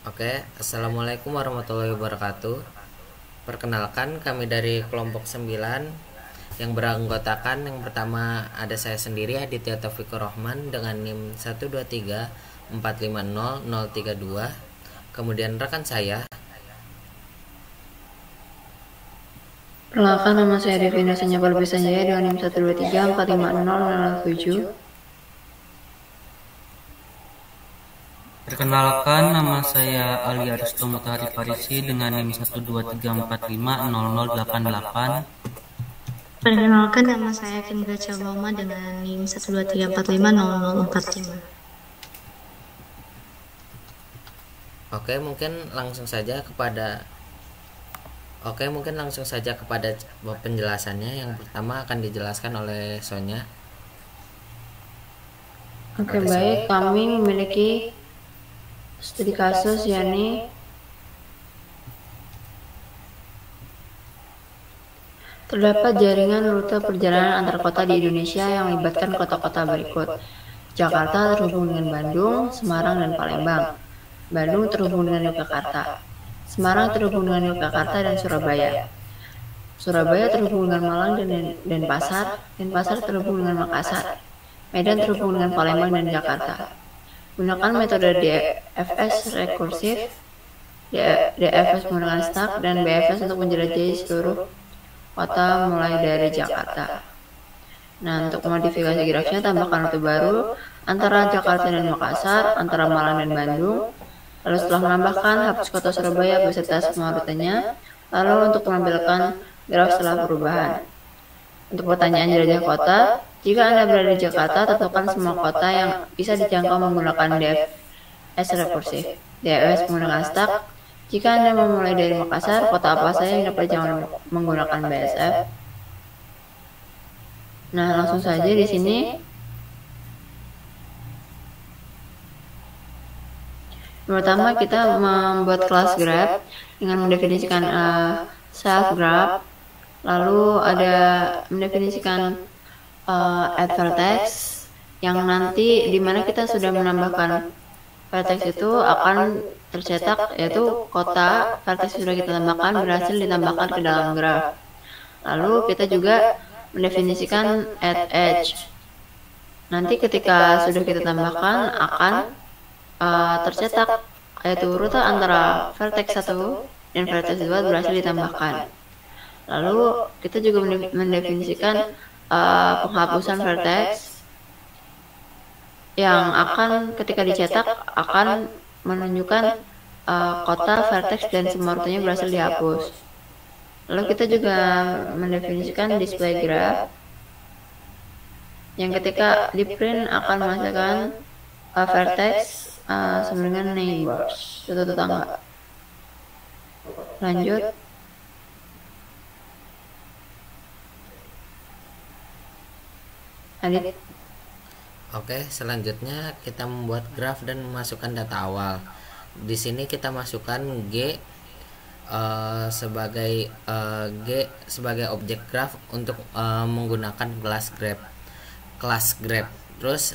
Oke, Assalamualaikum warahmatullahi wabarakatuh. Perkenalkan, kami dari kelompok 9 yang beranggotakan yang pertama ada saya sendiri Aditya Taufikur Rahman dengan NIM 123450032. Kemudian rekan saya. Perkenalkan, nama saya Devina Senyapal Sanjaya dengan NIM 123450007. Perkenalkan, nama saya Ali Aristo Mutahari Farisi dengan NIM 123450088. Perkenalkan, nama saya Kendra Caboma dengan NIM 123450045. Oke, mungkin langsung saja kepada penjelasannya. Yang pertama akan dijelaskan oleh Sonya. Oke, baik. Kami memiliki studi kasus yakni terdapat jaringan rute perjalanan antar kota di Indonesia yang melibatkan kota-kota berikut. Jakarta terhubung dengan Bandung, Semarang, dan Palembang. Bandung terhubung dengan Yogyakarta. Semarang terhubung dengan Yogyakarta dan Surabaya. Surabaya terhubung dengan Malang dan Denpasar. Denpasar terhubung dengan Makassar. Medan terhubung dengan Palembang dan Jakarta. Gunakan metode DFS rekursif, DFS menggunakan stack, dan BFS untuk menjelajahi seluruh kota mulai dari Jakarta. Nah, untuk modifikasi grafnya, tambahkan rute baru antara Jakarta dan Makassar, antara Malang dan Bandung. Lalu setelah menambahkan, hapus kota Surabaya beserta semua rutenya. Lalu untuk menampilkan graf setelah perubahan. Untuk pertanyaan jelajah kota, jika Anda berada di Jakarta, tentukan semua kota yang bisa dijangkau menggunakan DFS rekursif. DFS menggunakan stack. Jika Anda memulai dari Makassar, kota apa saja yang dapat dijangkau menggunakan BSF? Nah, langsung saja di sini. Pertama, kita membuat kelas graph dengan mendefinisikan self graph. Lalu ada mendefinisikan add vertex yang nanti dimana kita sudah menambahkan vertex itu akan tercetak, yaitu kota vertex sudah kita tambahkan berhasil ditambahkan ke dalam graf. Lalu kita juga mendefinisikan add edge. Nanti ketika sudah kita tambahkan akan tercetak, yaitu rute antara vertex 1 dan vertex 2 berhasil ditambahkan. Lalu kita juga mendefinisikan penghapusan vertex yang akan ketika dicetak akan menunjukkan kota vertex dan semua rutenya berhasil dihapus. Lalu kita juga mendefinisikan display graph yang ketika di print akan menghasilkan vertex sama dengan neighbors, tetangga. Lanjut. Adit. Oke, selanjutnya kita membuat graf dan memasukkan data awal. Di sini kita masukkan sebagai objek graf untuk menggunakan kelas graph. Terus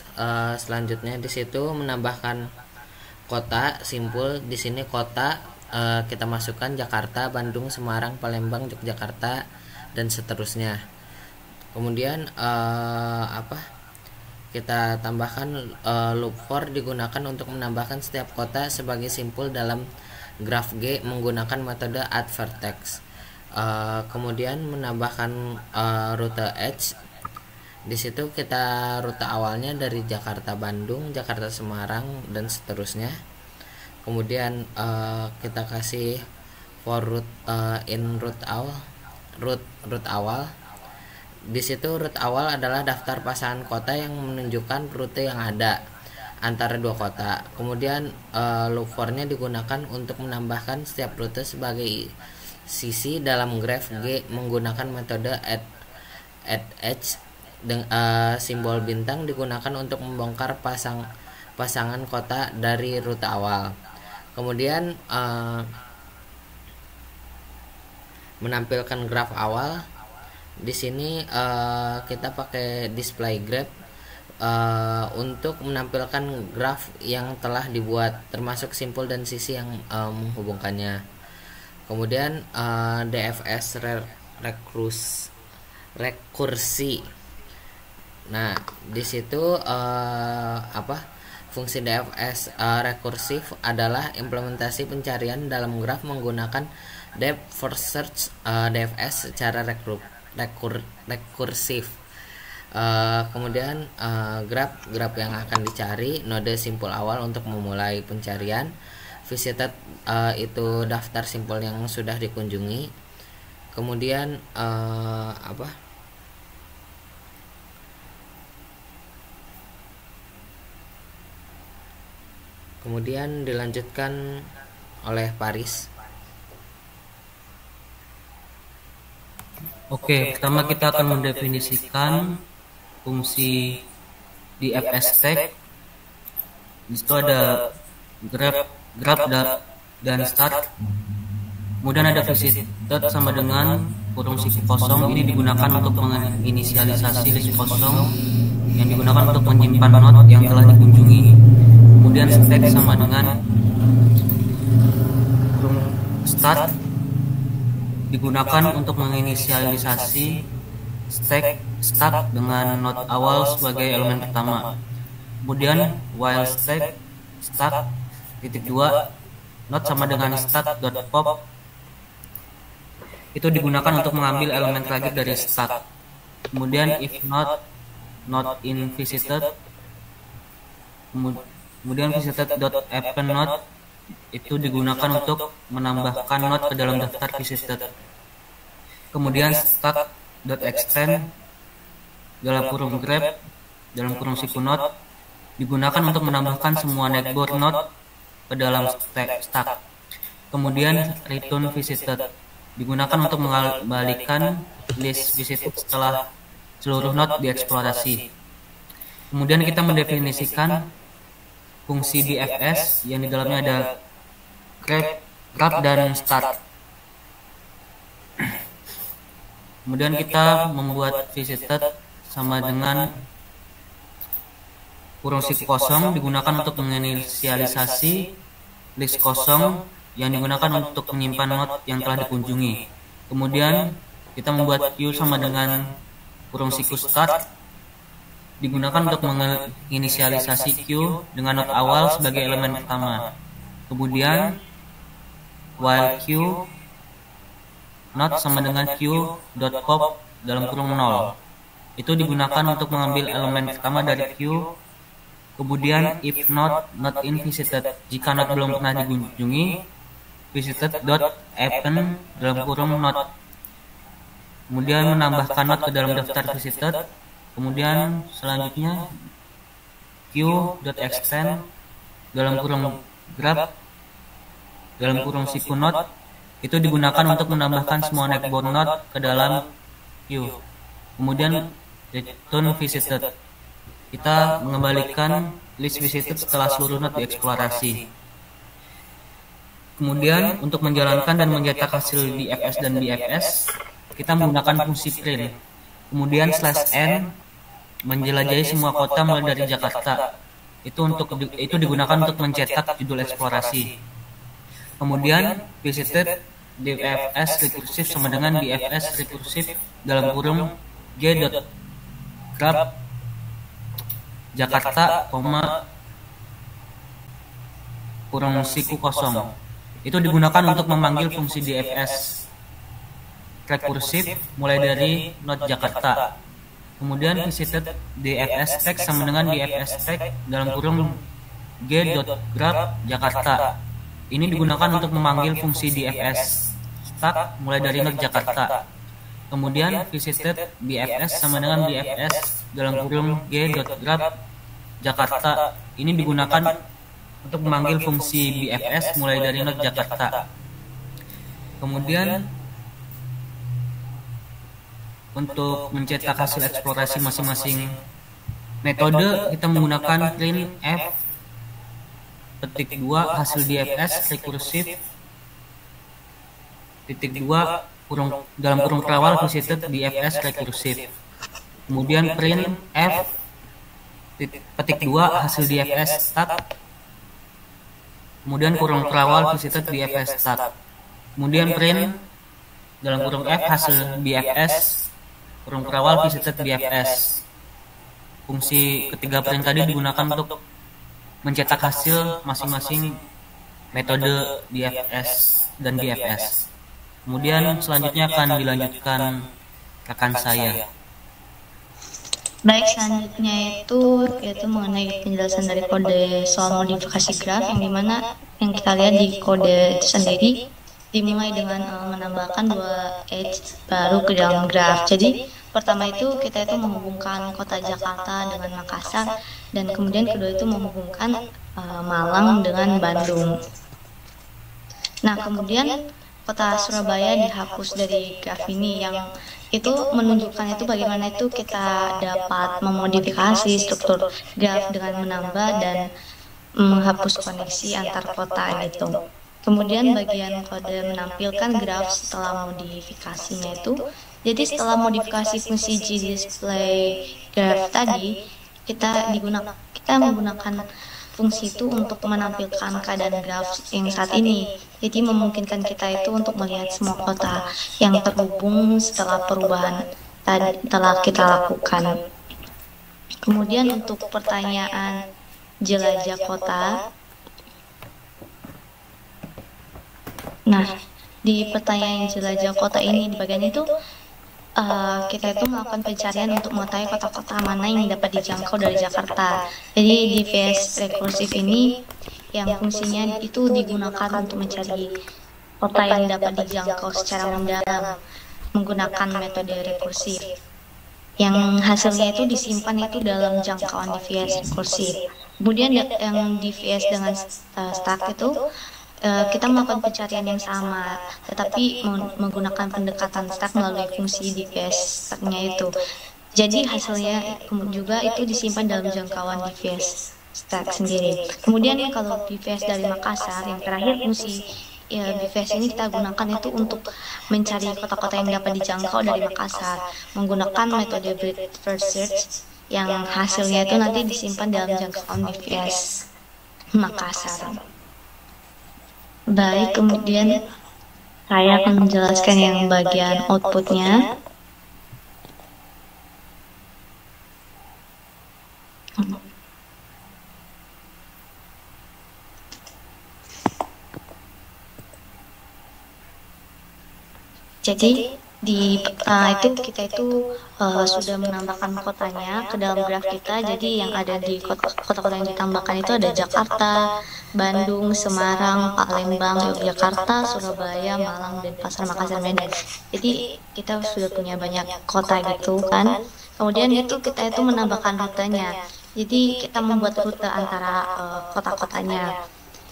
selanjutnya di situ menambahkan kota simpul. Di sini kota kita masukkan Jakarta, Bandung, Semarang, Palembang, Yogyakarta, dan seterusnya. Kemudian kita tambahkan loop for digunakan untuk menambahkan setiap kota sebagai simpul dalam graf G menggunakan metode add vertex. Kemudian menambahkan rute edge. Di situ kita rute awalnya dari Jakarta Bandung, Jakarta Semarang, dan seterusnya. Kemudian kita kasih for route in route awal. Di situ rute awal adalah daftar pasangan kota yang menunjukkan rute yang ada antara dua kota. Kemudian loop for-nya digunakan untuk menambahkan setiap rute sebagai sisi dalam graf G menggunakan metode add edge. Simbol bintang digunakan untuk membongkar pasangan kota dari rute awal. Kemudian menampilkan graf awal. Di sini kita pakai display graph untuk menampilkan graf yang telah dibuat, termasuk simpul dan sisi yang menghubungkannya. Kemudian DFS rekursi. Nah, di situ fungsi DFS rekursif adalah implementasi pencarian dalam graf menggunakan depth first search DFS secara rekursif. Kemudian graf yang akan dicari, node simpul awal untuk memulai pencarian, visited itu daftar simpul yang sudah dikunjungi. Kemudian kemudian dilanjutkan oleh Paris. Oke, pertama kita akan mendefinisikan fungsi DFS tag. Di situ ada grab dan start. Kemudian ada visited sama dengan kurung siku kosong. Ini digunakan untuk menginisialisasi list kosong yang digunakan untuk menyimpan node yang telah dikunjungi. Kemudian stack sama dengan kurung start digunakan untuk menginisialisasi stack dengan node awal sebagai elemen pertama. Kemudian while stack titik 2 node sama dengan start.pop itu digunakan untuk mengambil elemen terakhir dari stack. Kemudian if not in visited, kemudian visited.append node itu digunakan untuk menambahkan node ke dalam daftar visited. Kemudian stack.extend dalam kurung grab dalam kurung siku node digunakan untuk menambahkan semua netboard node ke dalam stack. Kemudian return visited digunakan untuk mengembalikan list visited setelah seluruh node dieksplorasi. Kemudian kita mendefinisikan fungsi DFS yang di dalamnya ada grab dan start. Kemudian kita membuat visited sama dengan kurung siku kosong digunakan untuk menginisialisasi list kosong yang digunakan untuk menyimpan node yang telah dikunjungi. Kemudian kita membuat queue sama dengan kurung siku start digunakan untuk menginisialisasi queue dengan node awal sebagai elemen pertama. Kemudian while queue node sama dengan queue.pop dalam kurung 0 itu digunakan untuk mengambil elemen pertama dari queue. Kemudian if not in visited, jika node belum pernah dikunjungi, visited.append dalam kurung node. Kemudian menambahkan node ke dalam daftar visited. Kemudian selanjutnya queue.extend dalam kurung grab dalam kurung siku node itu digunakan untuk menambahkan semua netboard node ke dalam queue. Kemudian return visited, kita mengembalikan list visited setelah seluruh node dieksplorasi. Kemudian untuk menjalankan dan mencetak hasil DFS dan BFS kita menggunakan fungsi print. Kemudian /n menjelajahi semua kota mulai dari Jakarta. Itu digunakan untuk mencetak judul eksplorasi. Kemudian visited DFS rekursif sama dengan DFS rekursif dalam kurung g.grab Jakarta, kurung siku kosong. Itu digunakan untuk memanggil fungsi DFS rekursif mulai dari node Jakarta. Kemudian visited DFS tag sama dengan DFS tag dalam kurung g.grab Jakarta. Ini digunakan untuk memanggil fungsi DFS stack mulai dari node Jakarta. Kemudian visited BFS sama dengan BFS dalam kurung g.grab Jakarta. Ini digunakan untuk memanggil fungsi BFS mulai dari node Jakarta. Kemudian untuk mencetak hasil eksplorasi masing-masing metode kita menggunakan print f petik 2 hasil DFS rekursif titik 2 dalam kurung perawal visited DFS rekursif. Kemudian print f petik 2 hasil DFS stat, kemudian kurung perawal visited DFS stat, kemudian print dalam kurung F hasil BFS kurung perawal visited BFS. Fungsi ketiga print tadi digunakan untuk mencetak hasil masing-masing metode DFS dan BFS. Kemudian selanjutnya akan dilanjutkan rekan saya. Baik, selanjutnya yaitu mengenai penjelasan dari kode soal modifikasi graf, yang dimana yang kita lihat di kode itu sendiri dimulai dengan menambahkan 2 edge baru ke dalam graf. Jadi pertama itu kita itu menghubungkan kota Jakarta dengan Makassar, dan kemudian kedua itu menghubungkan Malang dengan Bandung. Nah, kemudian kota Surabaya dihapus dari graf ini, yang itu menunjukkan itu bagaimana itu kita dapat memodifikasi struktur graf dengan menambah dan menghapus koneksi antar kota gitu. Kemudian bagian kode menampilkan graf setelah modifikasinya itu. Jadi setelah modifikasi fungsi GDisplay graph tadi, kita menggunakan fungsi itu untuk menampilkan keadaan graf yang saat ini. Jadi memungkinkan kita itu untuk melihat semua kota yang terhubung setelah perubahan telah kita lakukan. Kemudian untuk pertanyaan jelajah kota. Nah, di pertanyaan jelajah kota ini, di bagian itu kita itu melakukan pencarian untuk mengetahui kota-kota mana yang dapat dijangkau dari Jakarta. Jadi DVS rekursif ini yang fungsinya itu digunakan untuk mencari kota yang dapat dijangkau secara mendalam menggunakan metode rekursif. Yang hasilnya itu disimpan itu dalam jangkauan DVS rekursif. Kemudian yang DVS dengan stack itu kita melakukan pencarian yang sama, tetapi menggunakan pendekatan stack melalui fungsi DVS stack-nya itu. Jadi hasilnya juga itu disimpan dalam jangkauan DVS stack sendiri. Kemudian kalau DVS dari Makassar, yang terakhir fungsi DVS ini kita gunakan itu untuk mencari kota-kota yang dapat dijangkau dari Makassar menggunakan metode breadth first search, yang hasilnya itu nanti disimpan dalam jangkauan DVS Makassar. Baik, kemudian saya akan menjelaskan yang bagian outputnya. Jadi di itu kita itu sudah menambahkan kotanya ke dalam graf kita. Jadi yang ada di kota-kota yang ditambahkan itu ada Jakarta, Bandung, Semarang, Palembang, Yogyakarta, Surabaya, Malang, Denpasar, Makassar, Medan. Jadi kita sudah punya banyak kota gitu kan. Kemudian itu kita itu menambahkan rutenya. Jadi kita membuat rute antara kota-kotanya.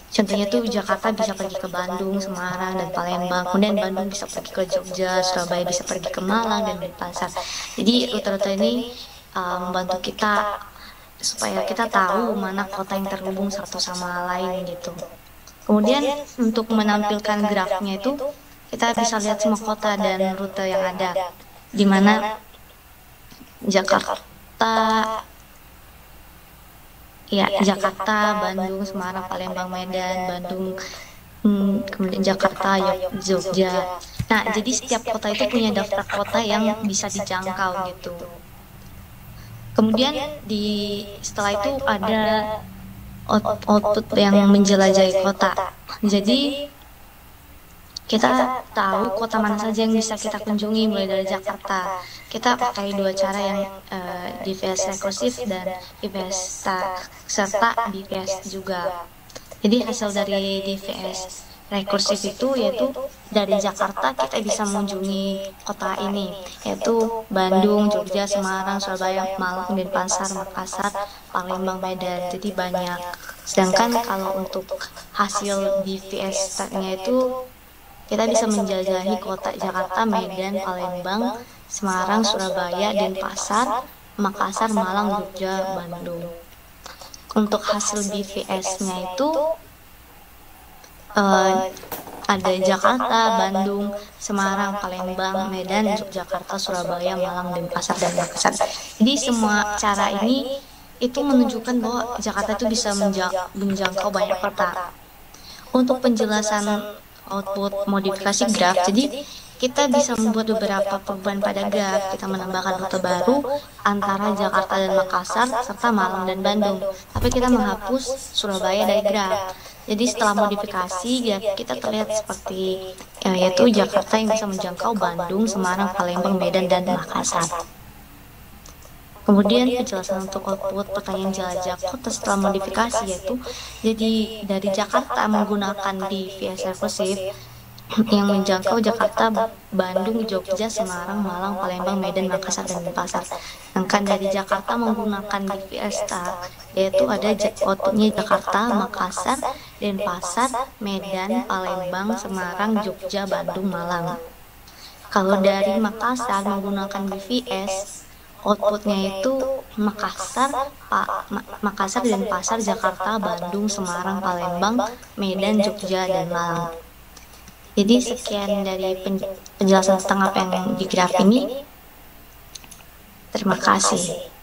Contohnya tuh Jakarta bisa pergi ke Bandung, Semarang, dan Palembang. Kemudian Bandung bisa pergi ke Jogja, Surabaya bisa pergi ke Malang dan Denpasar. Jadi rute-rute ini membantu kita supaya kita tahu mana kota yang terhubung satu sama lain gitu. Kemudian untuk menampilkan grafnya itu kita bisa lihat semua kota dan rute yang ada, di mana Jakarta, Bandung, Semarang, Palembang, Medan, Bandung, kemudian Jakarta, Jogja. Nah, jadi setiap kota itu punya daftar kota yang bisa dijangkau gitu. Kemudian setelah itu ada output yang menjelajahi kota. Jadi kita tahu kota mana saja yang bisa kita kunjungi mulai dari Jakarta. Kita pakai dua cara, yang DVS rekursif dan DVS stack serta DVS juga. Jadi hasil dari DVS rekursif itu yaitu dari Jakarta kita bisa mengunjungi kota ini, yaitu Bandung, Jogja, Semarang, Surabaya, Malang, Denpasar, Makassar, Palembang, Medan. Jadi banyak. Sedangkan kalau untuk hasil DVS stack-nya itu kita bisa menjelajahi kota Jakarta, Medan, Palembang, Semarang, Surabaya, Denpasar, Makassar, Malang, Jogja, Bandung. Untuk hasil DVS-nya itu ada Jakarta, Bandung, Semarang, Palembang, Medan, Yogyakarta, Surabaya, Malang, Denpasar, dan Makassar. Jadi semua cara ini itu menunjukkan bahwa Jakarta itu bisa menjangkau banyak kota. Untuk penjelasan output modifikasi graf, jadi kita bisa membuat beberapa perubahan pada graf. Kita menambahkan rute baru antara Jakarta dan Makassar, serta Malang dan Bandung. Tapi kita menghapus Surabaya dari graf. Jadi setelah modifikasi, ya kita terlihat seperti yaitu Jakarta yang bisa menjangkau Bandung, Semarang, Palembang, Medan, dan Makassar. Kemudian penjelasan untuk output pertanyaan jelajah kota setelah modifikasi, yaitu jadi dari Jakarta menggunakan DVS rekursiv yang menjangkau Jakarta, Bandung, Jogja, Semarang, Malang, Palembang, Medan, Makassar, dan Denpasar. Sedangkan dari Jakarta menggunakan DVS TAG, yaitu ada outputnya Jakarta, Makassar, Denpasar, Medan, Palembang, Semarang, Jogja, Bandung, Malang. Kalau dari Makassar menggunakan DVS, outputnya itu Makassar, Denpasar, Jakarta, Bandung, Semarang, Palembang, Medan, Jogja, dan Malang. Jadi sekian dari penjelasan tentang apa yang di graf ini. Terima kasih.